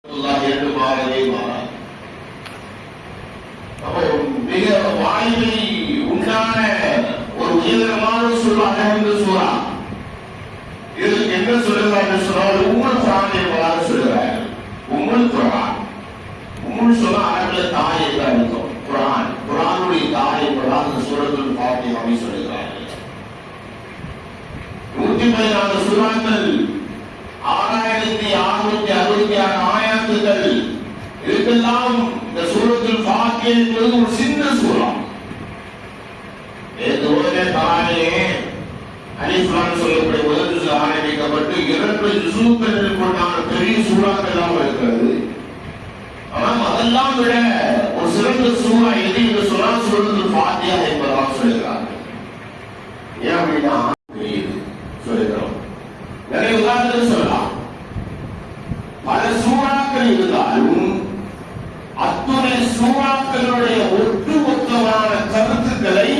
என்று மாறவே மாறாது. அப்போ மிக வாய்மை உண்டான ஒரு உயர்தரமான சூழலாக இருந்து சூறா இதற்கு என்ன சொல்லுகிறார் என்று சொன்னால் உம்முல் குர்ஆன் என்பதாக சொல்லுகிறார். உம்முல் குர்ஆன், உம்முல் சொன்ன அரபில் தாய் என்று அர்த்தம். குர்ஆன், குர்ஆனுடைய தாய் என்பதாக இந்த சூரத்துல் ஃபாத்திஹாவை சொல்லுகிறார்கள். 114 சூறாக்கள், 6666 ஆயாத்துகள் இதுக்கெல்லாம் இந்த சூரத்துல் ஃபாத்திஹா என்பது ஒரு சின்ன சூறா. ஏதோனே தாயே அலிஃப் லாம் சொல்லக்கூடிய முதல் ஜுஸ் ஆரம்பிக்கப்பட்டு 2 ஜுஸுக்கள் கொண்டான பெரிய சூறாக்கள் எல்லாம் இருக்கிறது. ஆனால் அதெல்லாம் விட ஒரு சிறந்த சூறா எது என்று சொன்னால் சூரத்துல் ஃபாத்திஹா என்பதாக சொல்கிறார்கள். ஏன் அப்படின்னா சொல்லுகிறோம். நிறைய உதாரணங்கள் சொல்லலாம். பல சூறாக்கள் இருந்தாலும் அத்துணை சூறாக்களுடைய ஒட்டுமொத்தமான கருத்துக்களை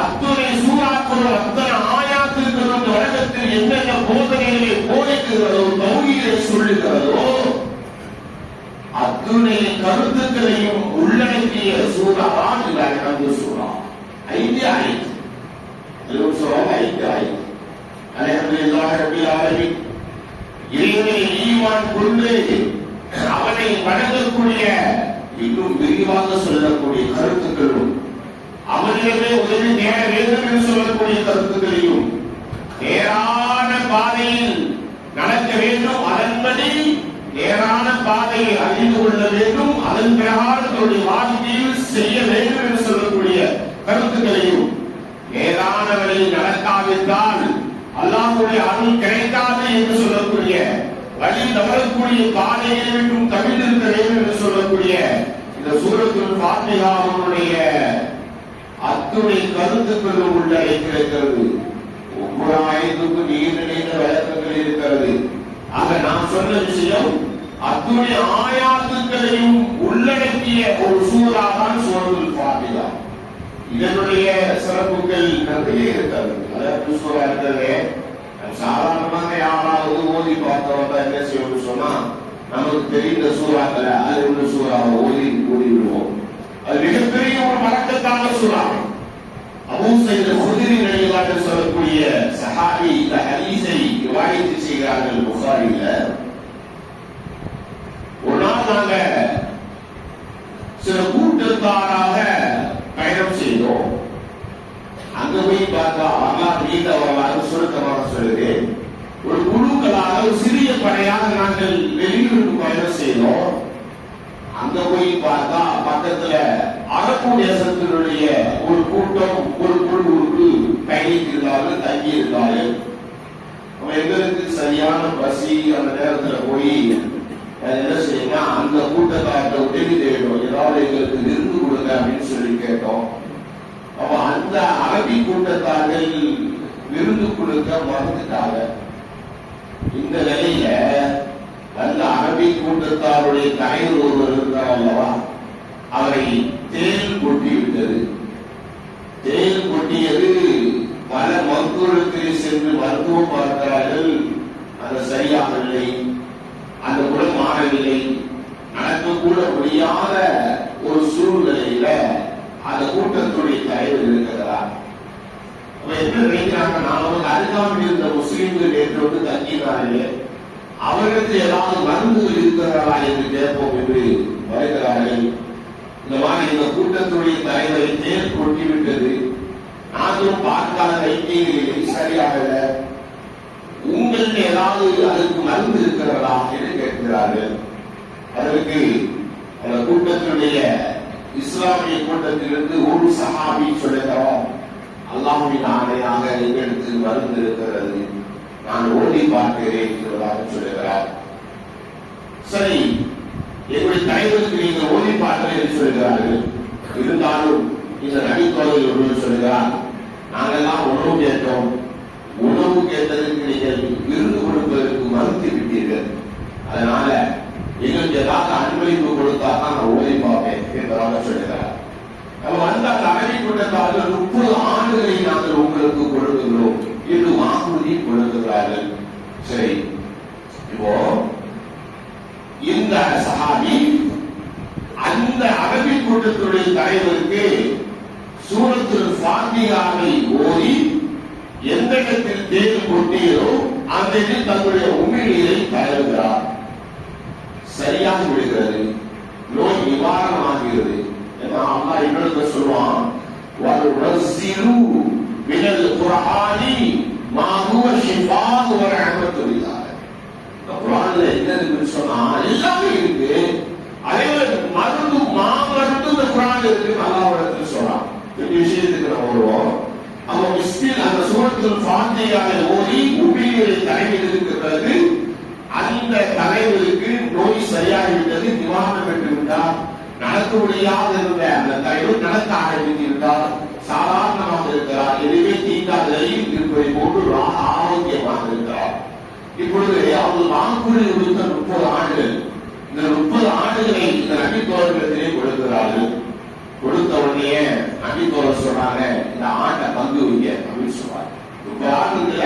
அத்துணை சூறாக்களோட அத்தனை ஆயாத்துக்களும் உலகத்தில் என்னென்ன போதனைகளை போதிக்கிறதோ தௌஹீதை சொல்லுகிறதோ அத்துணை கருத்துக்களையும் உள்ளடக்கிய சூறா தான் இந்த சூறா. 5 ஆயத்து சொல்லுவாங்க. 5 ஆயத்து. அல்ஹம்துலில்லாஹி ரப்பில் ஆலமீன். இறைவனை ஈமான் கொண்டு அவனை வணங்கக்கூடிய இன்னும் விரிவாக சொல்லக்கூடிய கருத்துக்களும் அவனிடமே உதவி தேட வேண்டும் என்று சொல்லக்கூடிய கருத்துக்களையும் நேரான பாதையில் நடக்க வேண்டும், அதன்படி நேரான பாதையை அறிந்து கொள்ள வேண்டும், அதன் பிரகாரத்துடைய வாழ்க்கையில் செய்ய வேண்டும் என்று சொல்லக்கூடிய கருத்துக்களையும் நேரான வழியில் நடக்காவிட்டால் அல்லாஹ்வுடைய அருள் கிடைக்காது என்று சொல்லக்கூடிய வழி தவறக்கூடிய பாதையை விட்டும் தவிர்த்திருக்க வேண்டும் என்று சொல்லக்கூடிய இந்த சூரத்துல் ஃபாத்திஹாவுடைய அத்துணை கருத்துக்களும் உள்ளடக்கியிருக்கிறது. ஒவ்வொரு ஆயத்துக்கும் நீண்ட விளக்கங்கள் இருக்கிறது. ஆக நான் சொன்ன விஷயம் அத்துணை ஆயாத்துக்களையும் உள்ளடக்கிய ஒரு சூறா தான் சூரத்துல் ஃபாத்திஹா. இதனுடைய சிறப்புகள் நிறைய இருக்கிறது. அதாவது சூறா இருக்கிறது சாதாரணமாக யாராவது ஓதி பார்த்தவங்க என்ன செய்யணும்னு சொன்னா நமக்கு தெரிந்த சூறாக்களை அது ஒன்று சூறாவை ஓதி விடுவோம். அது மிகப்பெரிய ஒரு வழக்கத்தான சூறா. அபூ ஸயீத் குத்ரி ரலியல்லாஹு அன்ஹு சொல்லக்கூடிய சஹாபி இந்த ஹதீஸை ரிவாயத் செய்கிறார்கள் புகாரில. ஒரு நாள் நாங்க சில கூட்டத்தாராக பயணம் செய்தோம். அங்க போய் பார்த்தா அல்லாஹ் நீண்ட வரலாறு சுருக்கமாக சொல்லுகிறேன். ஒரு குழுக்களாக ஒரு சிறிய படையாக நாங்கள் வெளியூருக்கு பயணம் செய்தோம். அங்க போய் பார்த்தா பக்கத்துல அரபு தேசத்தினுடைய ஒரு கூட்டம் ஒரு குழுவுக்கு பயணித்திருந்தார்கள், தங்கி இருந்தார்கள். எங்களுக்கு சரியான பசி. அந்த நேரத்துல போய் என்ன செய்யணும்னா அந்த கூட்டத்தார்கிட்ட உதவி தேடும், ஏதாவது எங்களுக்கு விருந்து கொடுங்க அப்படின்னு சொல்லி கேட்டோம். அப்ப அந்த அரபி கூட்டத்தார்கள் விருந்து கொடுக்க மறந்துட்டாங்க. இந்த நிலையில அந்த அரபி கூட்டத்தாருடைய தலைவர் ஒருவர் இருக்கிறார் அல்லவா, அவரை தேல் கொட்டிவிட்டது. தேல் கொட்டியது. பல மருத்துவத்தில் சென்று மருத்துவம் பார்க்கிறார்கள், அது சரியாகவில்லை, அந்த குணம் மாறவில்லை. நடக்கக்கூட முடியாத ஒரு சூழ்நிலையில அந்த கூட்டத்துடைய தலைவர் இருக்கிறார். என்ன நினைக்கிறாங்க, நாம அருகாமல் இருந்த முஸ்லிம்கள் என்று வந்து தங்கினார்களே, அவர்களுக்கு ஏதாவது மருந்துகள் இருக்கிறாரா என்று கேட்போம் என்று வருகிறார்கள். இந்த மாதிரி இந்த கூட்டத்துடைய தலைவரை தேர் கொட்டிவிட்டது, நாங்களும் பார்க்காத வைத்தியங்களில் சரியாகல, உங்கள் ஏதாவது அதுக்கு மருந்து இருக்கிறதா என்று கேட்கிறார்கள். அதற்கு அந்த கூட்டத்துடைய இஸ்லாமிய கூட்டத்திலிருந்து ஒரு சஹாபி சொல்லுகிறோம், அல்லாஹ்வின் ஆணையாக எங்களுக்கு மருந்து இருக்கிறது, நான் ஓடி பார்க்கிறேன் என்பதாக சொல்லுகிறார். சரி, எங்களுடைய தலைவருக்கு நீங்கள் ஓடி பார்க்கிறேன் என்று சொல்கிறார்கள். இருந்தாலும் இந்த நபித்தோழர் ஒருவர் சொல்கிறார், நாங்கெல்லாம் உணவு கேட்டோம், உணவு கேட்டதற்கு நீங்கள் விருந்து கொடுப்பதற்கு மறுத்து விட்டீர்கள், அதனால எங்களுக்கு ஏதாவது அன்பளிப்பு கொடுத்தா தான் நான் ஓடி பார்ப்பேன் என்பதாக சொல்லுகிறார். நம்ம வந்த அந்த அரபி கூட்டத்தார்கள் 30 ஆண்டுகளை நாங்கள் உங்களுக்கு கொடுக்கிறோம் என்று வாக்குறுதி கொடுக்கிறார்கள். சரி, இப்போ இந்த சஹாபி அந்த அரபி கூட்டத்துடைய தலைவருக்கு சூரத்துல் ஃபாத்திஹாவை ஓதி எந்த இடத்தில் தேன் கொட்டியதோ அந்த இடத்தில் தன்னுடைய உமிழ்நீரை தருகிறார். சரியாக விடுகிறது, நோய் நிவாரணமாகிறது. அல்லாஹ் இன்னொரு சொல்லுவான், வனுனஸ்ஸிலு மினல் குர்ஆனி மா ஹுவ ஷிஃபாஉ வ ரஹ்மத்துல் லில் ஆலமீன். குர்ஆன்ல என்ன இருக்குன்னு சொன்னா எல்லாமே இருக்கு. அதே மாதிரி மருந்து மாமருந்து இந்த குர்ஆன்ல இருக்கு. அல்லாஹ்விடத்தில் சொல்றான். இந்த விஷயத்துக்கு நம்ம வருவோம். அவங்க மிஸ்கின் அந்த சூரத்துல் ஃபாத்திஹாவை ஓதி உமிழ்நீரை தலைமையிலிருக்கு பிறகு அந்த தலைவருக்கு நோய் சரியாகிவிட்டது, நிவாரணம் பெற்று விட்டார். நடக்க முடியாத இருந்த அந்த தலைவர் நடக்க ஆரம்பித்து விட்டார், சாதாரணமாக இருக்கிறார். எதுவே தீண்டாத நிலையில் இருப்பதை போன்று ஆரோக்கியமாக இருக்கிறார். இப்பொழுது அவர் வாக்குறுதி கொடுத்த 30 ஆண்டுகள், இந்த 30 ஆண்டுகளை இந்த நபித்தோழர்களிடத்திலே கொடுக்கிறார்கள். கொடுத்த உடனே நபித்தோழர் சொல்றாங்க, இந்த ஆண்டை பங்கு வைங்க அப்படின்னு சொல்றாங்க. 30 ஆண்டுல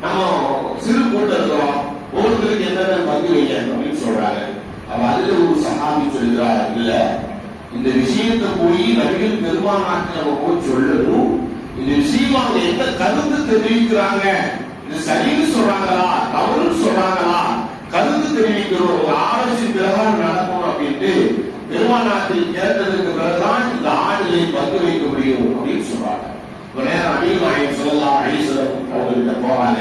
நம்ம சிறு கூட்டம் இருக்கிறோம், ஒவ்வொருத்தருக்கு என்னென்ன பங்கு வைங்க அப்படின்னு சொல்றாங்க. அவ அதுல ஒரு சஹாபி சொல்கிறார், இல்ல இந்த விஷயத்தை போய் நபிகள் பெருமானாருக்கு நம்ம போய் சொல்லணும். இந்த விஷயம் அவங்க என்ன கருத்து தெரிவிக்கிறாங்க, இது சரின்னு சொல்றாங்களா தவறுன்னு சொல்றாங்களா, கருத்து தெரிவிக்கிறோம், ஒரு ஆராய்ச்சி பிரகாரம் நடக்கும் அப்படின்ட்டு பெருமானாற்றில் கேட்டதுக்கு பிறகுதான் இந்த ஆடுகளை பங்கு வைக்க முடியும் அப்படின்னு சொல்றாங்க. நேரம் அடிமாயம் சொல்லலாம் அழிசலம் அவங்கள்ட்ட போறாங்க.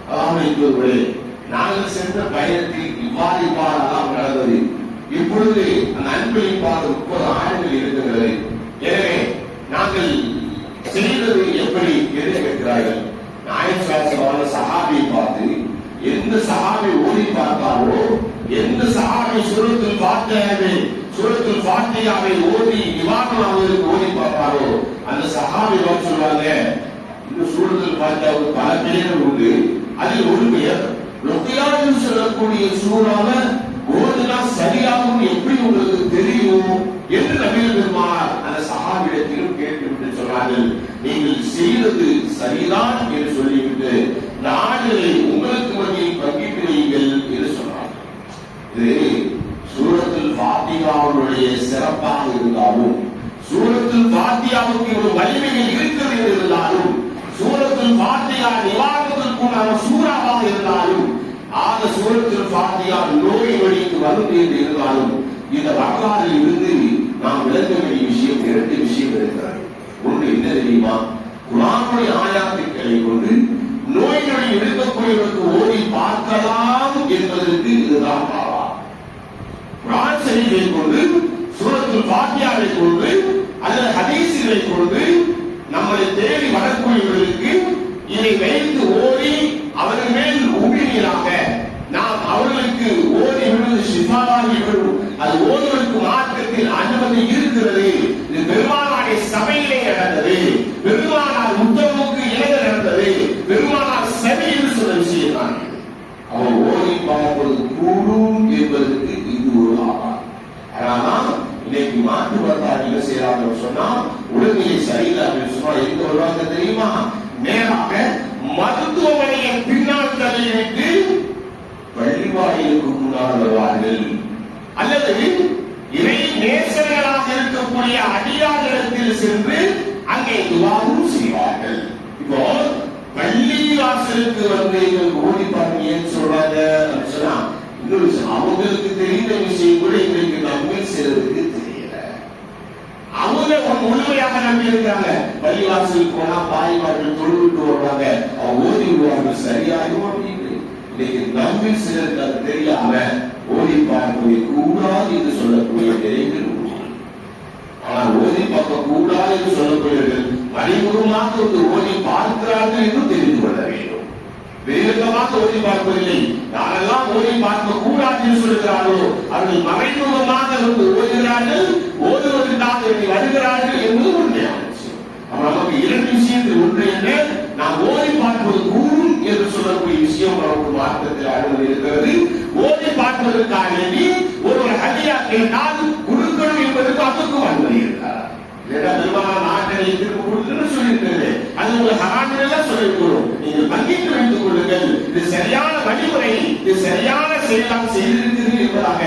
அதாவது நாங்கள் சென்ற பயணத்தில் இவ்வாறெல்லாம் நடந்தது. இப்பொழுது அந்த அன்பளிப்பாக 30 ஆண்டுகள் இருக்கிறது. எனவே நாங்கள் செய்தது எப்படி என்று கேட்கிறார்கள். நாயகம் சஹாபியை பார்த்து எந்த சஹாபி ஓடி பார்த்தாரோ, எந்த சஹாபி சூரத்துல் ஃபாத்திஹாவை ஓதி நிவாரணமாவதற்கு ஓடி பார்த்தாரோ அந்த சஹாபி சொல்வாங்க, இந்த சூரத்துல் ஃபாத்திஹாவுக்கு பல பெயர்கள் உண்டு. அதில் ஒரு பெயர் ருக்யான்னு சொல்லக்கூடிய சூறாவ ஓதுனா சரியாகும் எப்படி உங்களுக்கு தெரியும் என்று நபிகள் பெருமானார் அந்த சஹாபியிடத்திலும் கேட்டுவிட்டு சொன்னார்கள், நீங்கள் செய்தது சரிதான் என்று சொல்லிவிட்டு இந்த ஆடுகளை உங்களுக்கு மத்தியில் பங்கிட்டு வையுங்கள் என்று சொன்னார்கள். இது சூரத்துல் ஃபாத்திஹாவுடைய சிறப்பாக இருந்தாலும், சூரத்துல் ஃபாத்திஹாவுக்கு ஒரு வலிமையில் இருக்கிறது இருந்தாலும், சூரத்துல் ஃபாத்திஹா நிவாரணத்திற்குண்டான சூறாவாக இருந்தாலும், ஆக சூரத்துல் ஃபாத்திஹா நோய் வழிக்கு வந்து என்று இருந்தாலும், இந்த வரலாறில் இருந்து நாம் விளக்க வேண்டிய விஷயம் 2 விஷயம் இருக்கிறது. ஒன்று என்ன தெரியுமா, குர்ஆனுடைய ஆயாத்துக்களை கொண்டு நோய்களை இருக்கக்கூடியவருக்கு ஓடி பார்க்கலாம் என்பதற்கு இதுதான் ஆதாரம். குர்ஆன் ஷரீஃபை கொண்டு, சூரத்துல் ஃபாத்திஹாவை கொண்டு அல்லது ஹதீஸ்களை கொண்டு நம்மளை தேடி வரக்கூடியவர்களுக்கு இதை வைத்து ஓடி அவர்கள் மேல் உமிழ்நீராக நாம் அவர்களுக்கு ஓடி விடுவது ஷிஃபாவாகி விடும். அது ஓதுவதற்கு மார்க்கத்தில் அனுமதி இருக்கிறது. இது பெருமானாருடைய சபையிலே நடந்தது, பெருமானார் உத்தரவுக்கு இணங்க நடந்தது, பெருமானார் சரி என்று சொன்ன விஷயம் தான். அவர் ஓடி பார்ப்பது கூடும் என்பதற்கு இது ஒரு ஆதாரம். ஆனால் இன்னைக்கு மாற்று வந்தார் என்ன செய்யறாங்க சொன்னா, உடல்நிலை சரியில்லை அப்படின்னு சொன்னா எங்க வருவாங்க தெரியுமா, நேராக மருத்துவமனையை பின்னால் தள்ளிவிட்டு பள்ளிவாயிலுக்கு முன்னால் வருவார்கள். அல்லது இறை நேசர்களாக இருக்கக்கூடிய அடியாரிடத்தில் சென்று அங்கே துவாவும் செய்வார்கள். இப்போ பள்ளி வாசலுக்கு வந்து ஓடி பாருங்க ஏன் சொல்றாங்க அப்படின்னு சொன்னா, இன்னொரு அவங்களுக்கு தெரிந்த விஷயம் கூட இன்றைக்கு நம்பி செய்யறதுக்கு தெரியல. அவங்க முழுமையாக நம்பி இருக்காங்க. பள்ளிவாசலுக்கு போனா பாய்மார்கள் தொழுவிட்டு வருவாங்க, அவங்க ஓடி விடுவாங்க சரியாகும் அப்படின்னு. இன்னைக்கு நம்பி சிலருக்கு அது தெரியாம ஓடி பார்க்க கூடாது என்று சொல்லக்கூடிய நிலைகள். ஆனால் ஓதி பார்க்க கூடாது என்று சொல்லக்கூடியவர்கள் மறைமுகமாக வந்து ஓதி பார்க்கிறார்கள் என்று தெரிந்து கொள்ள வேண்டும். வெளிரங்கமாக ஓதி பார்ப்பதில்லை. யாரெல்லாம் ஓதி பார்க்க கூடாது என்று சொல்கிறார்களோ அவர்கள் மறைமுகமாக வந்து ஓதுகிறார்கள், ஓதுவதற்காக வருகிறார்கள் என்பது உண்மையான விஷயம். நமக்கு 2 விஷயத்தில் ஒன்று என்ன, நாம் ஓதி பார்ப்பது கூடும் என்று சொல்லக்கூடிய விஷயம் நமக்கு மார்க்கத்தில் அனுமதி இருக்கிறது. ஓதி பார்ப்பதற்காக ஒருவர் ஹதியா கேட்டால் கொடுக்கணும் என்பதற்கு அதுக்கும் அனுமதி இருக்கிறார். நாட்டை திரும்ப கொடுத்துன்னு சொல்லியிருக்கிறது, அது உங்களுக்கு ஹராமில் சொல்லியிருக்கிறோம். நீங்கள் பங்கிட்டு வைத்துக் கொள்ளுங்கள், இது சரியான வழிமுறை, இது சரியான செயலாக செய்திருக்கிறது என்பதாக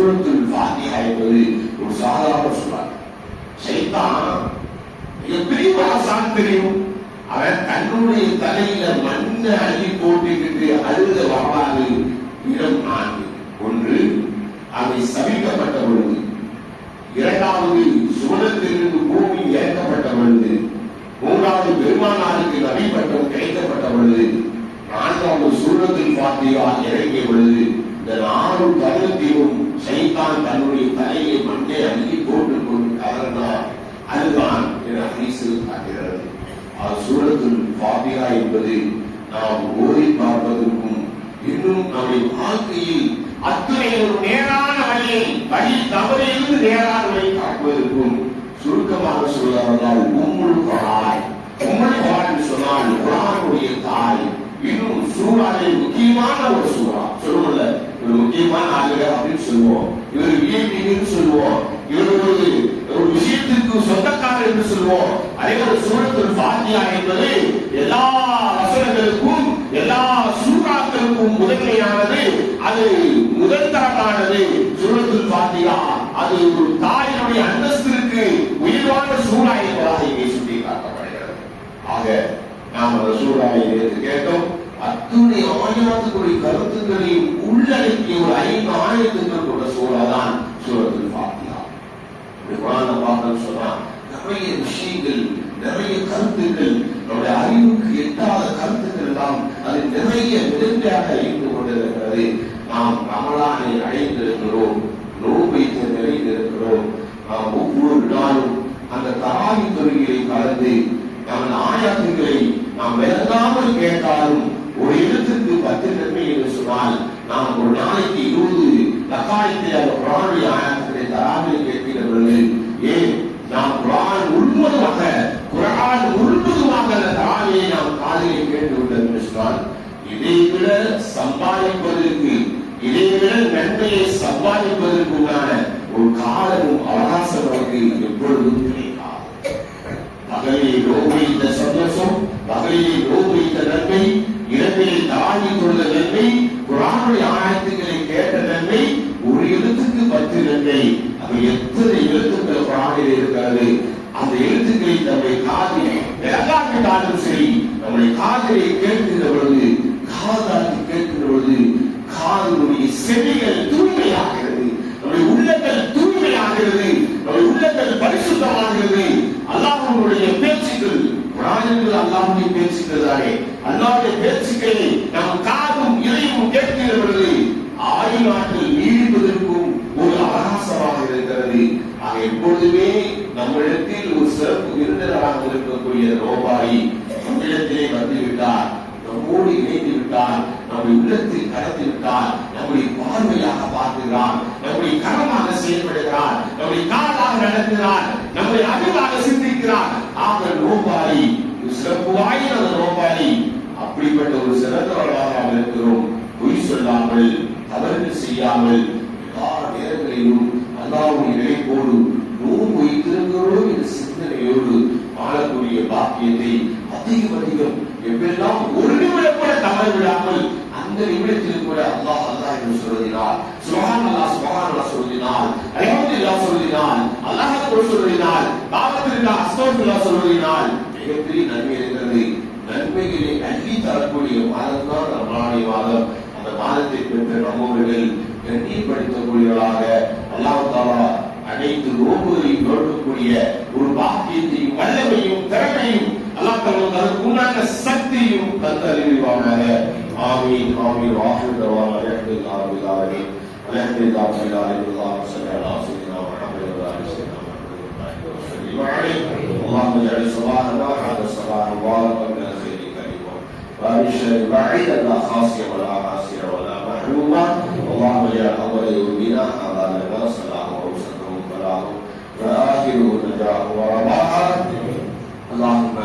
சூரத்துல் ஃபாத்திஹா என்பது ஒரு சாதாரண சூறா. ஷைத்தான் எப்படி ஆசான் தெரியும்? அவன் தன்னுடைய தலையில மண்ணை அள்ளி போட்டுக்கிட்டு அழுத வரலாறு இடம் 4. ஒன்று, அவை சபிக்கப்பட்ட பொழுது. இரண்டாவது, சுவனத்திலிருந்து பூமி இறக்கப்பட்ட பொழுது. மூன்றாவது, பெருமானாருக்கு நபி பட்டம் கிடைக்கப்பட்ட பொழுது. நான்காவது, சூரத்துல் ஃபாத்திஹா இறங்கிய பொழுது. இந்த 4 தருணத்திலும் ஷைத்தான் தன்னுடைய தலையை மண்ணை அள்ளி போட்டுக் கொண்டு கலர்ந்தார். அதுதான் என ஹதீஸில் காட்டுகிறது. சூரத்துல் ஃபாத்திஹா என்பது நாம் ஓதி பார்ப்பதற்கும் இன்னும் நம்முடைய வாழ்க்கையில் அத்தனை ஒரு நேரான வழி தவறிலிருந்து நேரான வழி காட்டுவதற்கும் சுருக்கமாக சொல்வதால் உம்முல் குர்ஆன் என்று சொன்னால் குர்ஆனுடைய தாய். இன்னும் சூறாவில் முக்கியமான ஒரு சூறா சொல்லுவோம்ல, ஒரு முக்கியமான ஆளுக அப்படின்னு சொல்லுவோம், இவர் விஐபின்னு சொல்லுவோம், இவர் ஒரு விஷயத்திற்கு சொந்தக்காரர் என்று சொல்லுவோம். அதே ஒரு சூரத்துல் ஃபாத்திஹா என்பது எல்லா வசனங்களுக்கும் எல்லா சூறாக்களுக்கும் முதன்மையானது, அது முதல் தரமானது. சூரத்துல் ஃபாத்திஹா அது ஒரு தாயினுடைய அந்தஸ்திற்கு உயர்வான சூறா என்பதாக இங்கே சுட்டி காட்டப்படுகிறது. ஆக நாம் அந்த சூறாவை எடுத்து கேட்டோம். அத்துணை ஆயிரத்துக்குரிய கருத்துக்களையும் உள்ளடக்கிய ஒரு 5 ஆயத்துக்கள் கொண்ட சூறா தான் சூரத்துல் ஃபாத்திஹா. குர்ஆனை பார்த்தோம்னு சொன்னா நிறைய விஷயங்கள், நிறைய கருத்துக்கள், நம்முடைய அறிவுக்கு எட்டாத கருத்துக்கள் எல்லாம் அது நிறைய விதங்களாக இருந்து கொண்டிருக்கிறது. நாம் ரமலானை அடைந்திருக்கிறோம், நோன்பை நிறைந்திருக்கிறோம். நாம் ஒவ்வொரு நாளும் அந்த தராவி தொழுகையை கலந்து நம்ம ஆயத்துக்களை நாம் விளங்காமல் கேட்டாலும் ஒரு எழுத்துக்கு 10 நன்மை என்று சொன்னால் நாம் ஒரு நாளைக்கு 20 லக்காயத்தை அந்த குர்ஆனுடைய ஆயத்துக்களை தராவியை கேட்கிறவர்கள். ஏன் நாம் குர்ஆன் முழுவதுமாக அந்த தராவியை நாம் காலையை கேட்டுவிட்டோம் என்று சொன்னால் இதை விட சம்பாதிப்பதற்கு, இதை விட நன்மையை சம்பாதிப்பதற்குண்டான ஒரு காலமும் அவகாசம் நமக்கு எப்பொழுதும் கிடையாது. பகலில் நோய்ந்த சந்தோஷம், பகலில் நோய்ந்த நன்மை, இரவில் தாங்கி கொண்ட நன்மை, குர்ஆனுடைய ஆயத்துக்களை கேட்ட நன்மை, ஒரு எழுத்துக்கு 10 நன்மை. அது எத்தனை எழுத்துக்கள் குர்ஆனில் இருக்கிறது. அந்த எழுத்துக்களை நம்முடைய காதில் விளங்காவிட்டாலும் சரி, நம்முடைய காதலை கேட்கிற பொழுது, காதாக்கி கேட்கிற பொழுது காதலுடைய செவிகள் தூய்மையாகிறது, நம்முடைய உள்ளங்கள் தூய்மையாகிறது, நம்முடைய உள்ளங்கள் பரிசுத்தமாகிறது. அல்லாஹ்வுடைய பேச்சுக்கள், குர்ஆனில் அல்லாஹ்வுடைய பேச்சுக்கள் தானே, அல்லாஹ்வுடைய பேச்சுக்களை நம் காதும் இதயமும் கேட்கிற பொழுது ஆயுநாட்டில் நீடிப்பதற்கும் ஒரு அவகாசமாக இருக்கிறது. ஆக எப்பொழுதுமே நம்மிடத்தில் ஒரு சிறப்பு விருந்தினராக இருக்கக்கூடிய நோபாரி நம்மிடத்திலே வந்துவிட்டார், நம்மோடு இணைந்து விட்டார், நம்முடைய உள்ளத்தில் கடந்து விட்டார், நம்முடைய பார்வையாக பார்க்கிறார், நம்முடைய கரமாக செயல்படுகிறார், நம்முடைய காலாக நடக்கிறார், நம்முடைய அறிவாக சிந்திக்கிறார். ஆக நோபாரி சிறப்பு வாய்ந்த நோபாரி. அப்படிப்பட்ட ஒரு சிறந்தவர்களாக நாம் இருக்கிறோம். பொய் சொல்லாமல், தவறுகள் செய்யாமல், எல்லா நேரங்களிலும் அல்லாஹ்வுடைய நினைப்போடு நோன்பு வைத்திருக்கிறோம் என்ற சிந்தனையோடு வாழக்கூடிய பாக்கியத்தை அதிகம் எப்பெல்லாம் ஒரு நிமிடம் கூட தவறு விடாமல் அந்த நிமிடத்தில் கூட அல்லாஹ் அல்லாஹ் என்று சொல்வதினால், சுப்ஹானல்லாஹ் சுப்ஹானல்லாஹ் சொல்வதினால், அல்ஹம்துலில்லாஹ் சொல்வதினால், அல்லாஹ் அக்பர் சொல்வதினால், பாவத்திற்கு அஸ்தக்ஃபிருல்லாஹ் சொல்வதினால் மிகப்பெரிய நன்மை இருக்கிறது. நன்மைகளை அள்ளி தரக்கூடிய மாதம் தான் ரமலான் மாதம். அந்த மாதத்தை பெற்ற நம்மவர்கள் கண்ணியப்படுத்தக்கூடியவர்களாக அல்லாஹ் தஆலா அனைத்து நோன்புகளையும் நோக்கக்கூடிய ஒரு பாக்கியத்தையும் வல்லமையும் திறமையும் அல்லாஹ் தஆலா தனக்கு உண்டான சக்தியும் தந்தருள்வானாக. ஆமீன் ஆமீன். வாஹிர் தவானா அல்ஹம்துலில்லாஹி ரப்பில் ஆலமீன். அல்ஹம்துலில்லாஹி ரப்பில் ஆலமீன். அல்லாஹும்ம ஸல்லி அலா சய்யிதினா முஹம்மது வ அலா சய்யிதினா முஹம்மது வ அலைஹி. اللهم اجعل صباحنا هذا صباح مبارك من الخير كريما وابشر بعيدا لا خاصيه ولا عاصيه ولا محروما. اللهم اجعل اول يومنا هذا لنا صلاه ووسطه فلاح واخره نجاح ورباحا. اللهم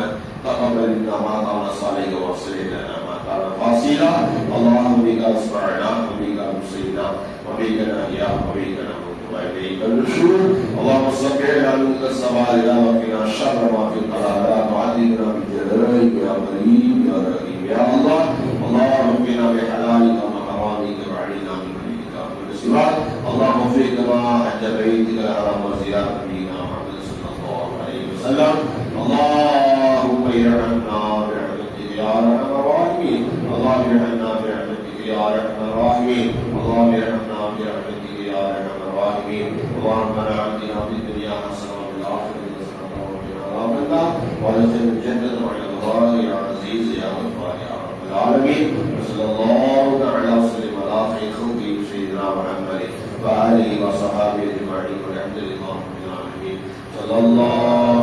تقبل منا ما كان صالحا واصلح لنا ما كان فاصلا. اللهم بك اصبحنا وبك امسينا وبك نحيا وبك نموت وإليك النشور. اللهم صل على نور السماء وقنا شر ما في القلب وعذبنا بجلالك يا كريم يا رحيم يا الله. اللهم اغفرنا بحلالك وحرامك وعلنا من منك ومن سواك. اللهم وفقنا كما حج بيتك الحرام وزيارة نبينا محمد صلى الله عليه وسلم. اللهم ارحمنا برحمتك يا ارحم الراحمين. اللهم ارحمنا برحمتك يا ارحم الراحمين. اللهم ارحمنا برحمتك يا ارحم الراحمين. اللهم آتنا في الدنيا حسنة وفي الآخرة حسنة وقنا عذاب النار وادخلنا الجنة مع الأبرار يا عزيز يا غفار يا رب العالمين. وصلى الله تعالى وسلم على خير خلقه سيدنا محمد وآله وصحبه أجمعين والحمد لله رب العالمين. صلى الله